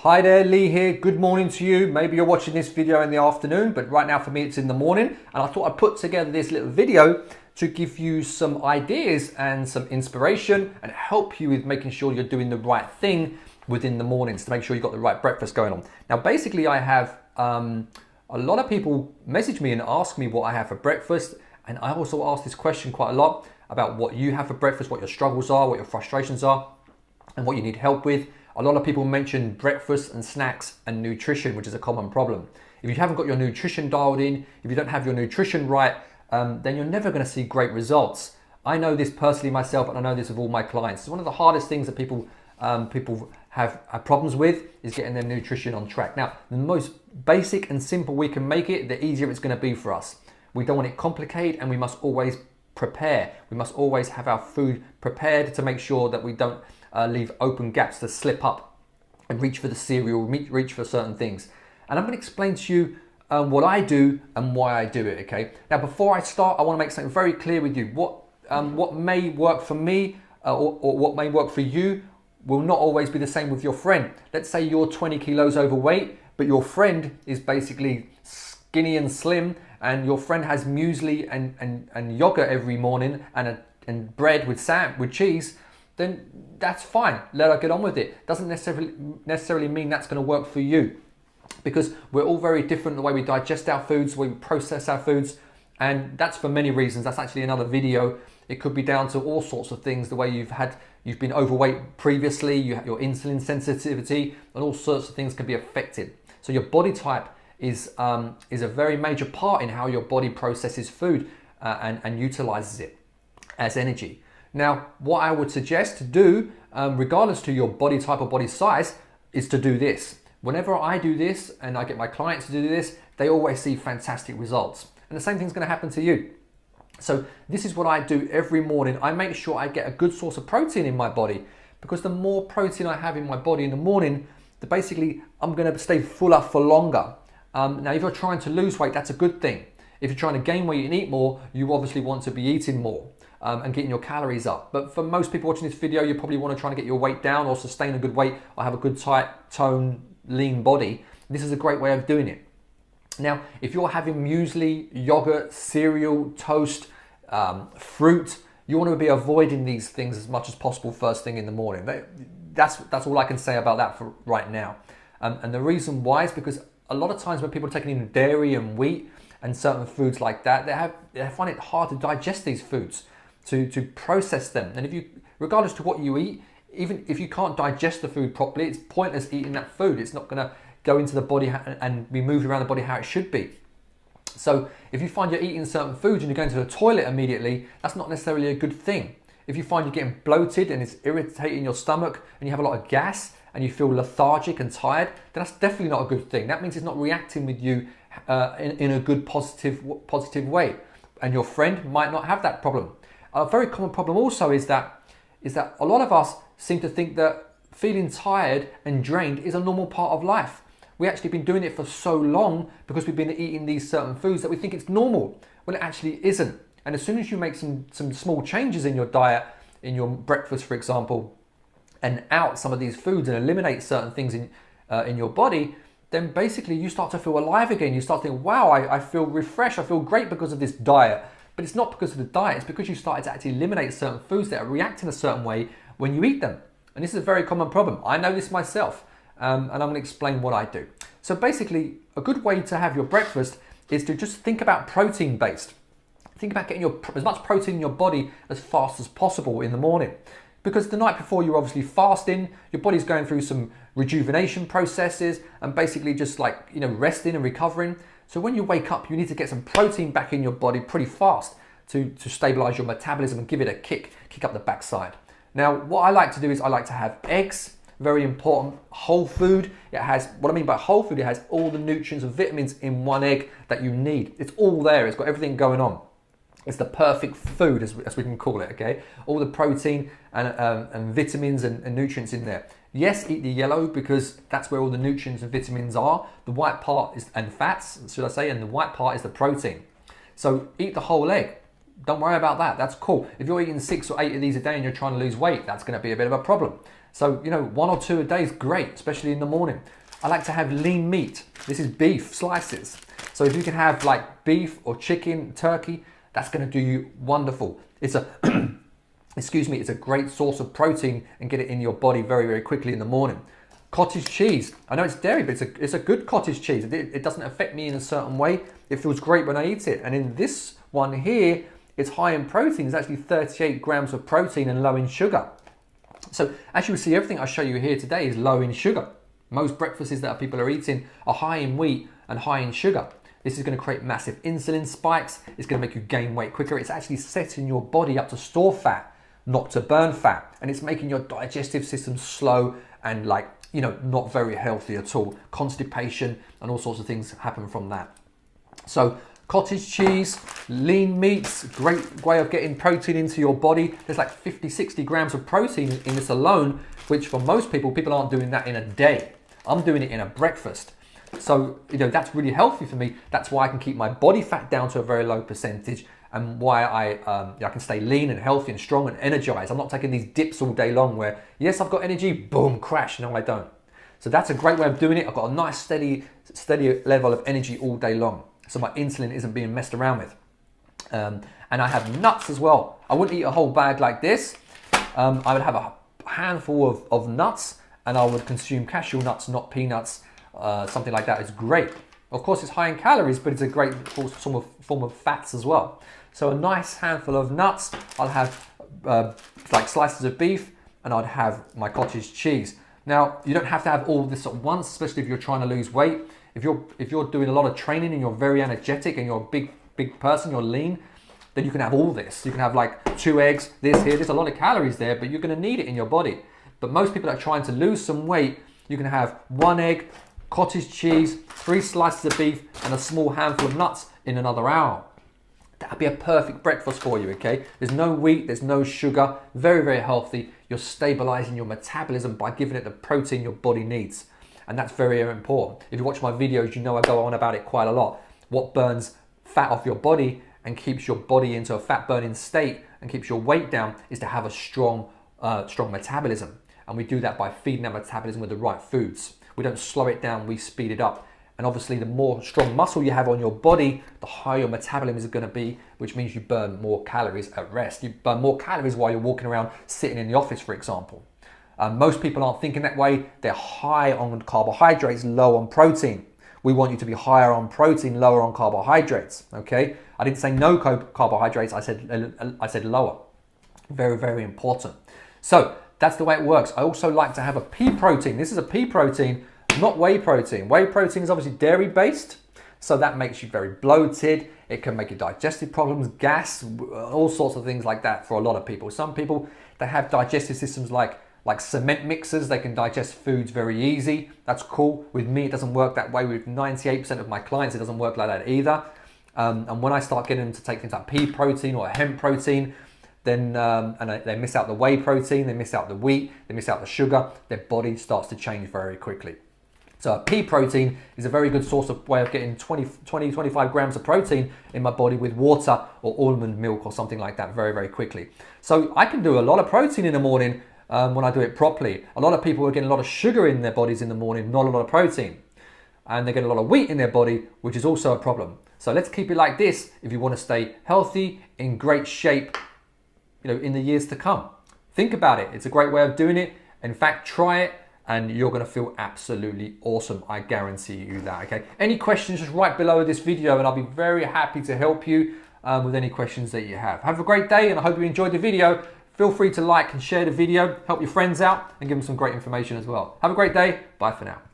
Hi there, Lee here. Good morning to you. Maybe you're watching this video in the afternoon, but right now for me it's in the morning. And I thought I'd put together this little video to give you some ideas and some inspiration and help you with making sure you're doing the right thing within the mornings to make sure you've got the right breakfast going on. Now, basically I have a lot of people message me and ask me what I have for breakfast. And I also ask this question quite a lot about what you have for breakfast, what your struggles are, what your frustrations are, and what you need help with. A lot of people mention breakfast and snacks and nutrition, which is a common problem. If you haven't got your nutrition dialed in, if you don't have your nutrition right, then you're never going to see great results. I know this personally myself, and I know this with all my clients. It's one of the hardest things that people have problems with is getting their nutrition on track. Now, the most basic and simple we can make it, the easier it's going to be for us. We don't want it complicated, and we must always prepare. We must always have our food prepared to make sure that we don't leave open gaps to slip up and reach for the cereal, reach for certain things. And I'm going to explain to you what I do and why I do it, okay? Now, before I start, I want to make something very clear with you. What may work for me or what may work for you will not always be the same with your friend. Let's say you're 20 kilos overweight, but your friend is basically skinny and slim, and your friend has muesli and yogurt every morning and bread with cheese, then that's fine. Let her get on with it. Doesn't necessarily mean that's going to work for you, because we're all very different the way we digest our foods, the way we process our foods, and that's for many reasons. That's actually another video. It could be down to all sorts of things, the way you've been overweight previously, your insulin sensitivity, and all sorts of things can be affected. So your body type is a very major part in how your body processes food and utilizes it as energy. Now, what I would suggest to do, regardless to your body type or body size, is to do this. Whenever I do this and I get my clients to do this, they always see fantastic results. And the same thing's going to happen to you. So this is what I do every morning. I make sure I get a good source of protein in my body, because the more protein I have in my body in the morning, basically I'm going to stay fuller for longer. Now, if you're trying to lose weight, that's a good thing. If you're trying to gain weight and eat more, you obviously want to be eating more. And getting your calories up. But for most people watching this video, you probably want to try and get your weight down or sustain a good weight or have a good tight, toned, lean body. This is a great way of doing it. Now, if you're having muesli, yogurt, cereal, toast, fruit, you want to be avoiding these things as much as possible first thing in the morning. That's all I can say about that for right now. And the reason why is because a lot of times when people are taking in dairy and wheat and certain foods like that, they find it hard to digest these foods, to process them. And regardless to what you eat, even if you can't digest the food properly, it's pointless eating that food. It's not going to go into the body and be moved around the body how it should be. So if you find you're eating certain foods and you're going to the toilet immediately, that's not necessarily a good thing. If you find you're getting bloated and it's irritating your stomach and you have a lot of gas and you feel lethargic and tired, then that's definitely not a good thing. That means it's not reacting with you in a good positive way. And your friend might not have that problem. A very common problem also is that a lot of us seem to think that feeling tired and drained is a normal part of life. We've actually been doing it for so long because we've been eating these certain foods that we think it's normal, when it actually isn't. And as soon as you make some small changes in your diet, in your breakfast, for example, and out some of these foods and eliminate certain things in your body, then basically you start to feel alive again. You start thinking, wow, I feel refreshed, I feel great because of this diet. But it's not because of the diet, it's because you started to actually eliminate certain foods that are reacting a certain way when you eat them. And this is a very common problem. I know this myself, and I'm going to explain what I do. So basically, a good way to have your breakfast is to just think about protein-based. Think about getting as much protein in your body as fast as possible in the morning. Because the night before you're obviously fasting, your body's going through some rejuvenation processes and basically just resting and recovering. So when you wake up, you need to get some protein back in your body pretty fast to stabilize your metabolism and give it a kick up the backside. Now, what I like to do is I like to have eggs, very important, whole food. What I mean by whole food, it has all the nutrients and vitamins in one egg that you need. It's all there, it's got everything going on. It's the perfect food, as we can call it, okay? All the protein and vitamins and nutrients in there. Yes, eat the yellow because that's where all the nutrients and vitamins are. The white part and fats, should I say, and the white part is the protein. So eat the whole egg. Don't worry about that. That's cool. If you're eating 6 or 8 of these a day and you're trying to lose weight, that's going to be a bit of a problem. So, you know, 1 or 2 a day is great, especially in the morning. I like to have lean meat. This is beef slices. So if you can have like beef or chicken, turkey, that's going to do you wonderful. It's a, excuse me, it's a great source of protein and get it in your body very, very quickly in the morning. Cottage cheese. I know it's dairy, but it's a good cottage cheese. It doesn't affect me in a certain way. It feels great when I eat it. And in this one here, it's high in protein. It's actually 38 grams of protein and low in sugar. So as you will see, everything I show you here today is low in sugar. Most breakfasts that people are eating are high in wheat and high in sugar. This is going to create massive insulin spikes. It's going to make you gain weight quicker. It's actually setting your body up to store fat, not to burn fat. And it's making your digestive system slow and like, you know, not very healthy at all. Constipation and all sorts of things happen from that. So cottage cheese, lean meats, great way of getting protein into your body. There's like 50, 60 grams of protein in this alone, which for most people aren't doing that in a day. I'm doing it in a breakfast. So, you know, that's really healthy for me. That's why I can keep my body fat down to a very low percentage and why I can stay lean and healthy and strong and energized. I'm not taking these dips all day long where, yes, I've got energy, boom, crash. No, I don't. So that's a great way of doing it. I've got a nice steady level of energy all day long. So my insulin isn't being messed around with. And I have nuts as well. I wouldn't eat a whole bag like this. I would have a handful of nuts and I would consume cashew nuts, not peanuts. Something like that is great. Of course, it's high in calories, but it's a great form of fats as well. So a nice handful of nuts. I'll have like slices of beef and I'd have my cottage cheese. Now, you don't have to have all this at once, especially if you're trying to lose weight. If you're doing a lot of training and you're very energetic and you're a big person, you're lean, then you can have all this. You can have like 2 eggs, this here. There's a lot of calories there, but you're going to need it in your body. But most people that are trying to lose some weight, you can have 1 egg, cottage cheese, 3 slices of beef, and a small handful of nuts in another hour. That'd be a perfect breakfast for you, okay? There's no wheat, there's no sugar, very, very healthy. You're stabilizing your metabolism by giving it the protein your body needs. And that's very, very important. If you watch my videos, you know I go on about it quite a lot. What burns fat off your body and keeps your body into a fat burning state and keeps your weight down is to have a strong metabolism. And we do that by feeding our metabolism with the right foods. We don't slow it down, we speed it up. And obviously the more strong muscle you have on your body, the higher your metabolism is going to be, which means you burn more calories at rest. You burn more calories while you're walking around sitting in the office, for example. Most people aren't thinking that way. They're high on carbohydrates, low on protein. We want you to be higher on protein, lower on carbohydrates, okay? I didn't say no carbohydrates, I said lower. Very, very important. So that's the way it works. I also like to have a pea protein. This is a pea protein, not whey protein. Whey protein is obviously dairy based, so that makes you very bloated. It can make you digestive problems, gas, all sorts of things like that for a lot of people. Some people, they have digestive systems like cement mixers. They can digest foods very easy. That's cool. With me, it doesn't work that way. With 98% of my clients, it doesn't work like that either. And when I start getting them to take things like pea protein or hemp protein, then they miss out the whey protein, they miss out the wheat, they miss out the sugar, their body starts to change very quickly. So a pea protein is a very good way of getting 25 grams of protein in my body with water or almond milk or something like that very, very quickly. So I can do a lot of protein in the morning when I do it properly. A lot of people are getting a lot of sugar in their bodies in the morning, not a lot of protein. And they get a lot of wheat in their body, which is also a problem. So let's keep it like this if you want to stay healthy, in great shape, in the years to come. Think about it. It's a great way of doing it. In fact, try it and you're going to feel absolutely awesome. I guarantee you that, okay? Any questions, just write below this video and I'll be very happy to help you with any questions that you have. Have a great day and I hope you enjoyed the video. Feel free to like and share the video, help your friends out and give them some great information as well. Have a great day. Bye for now.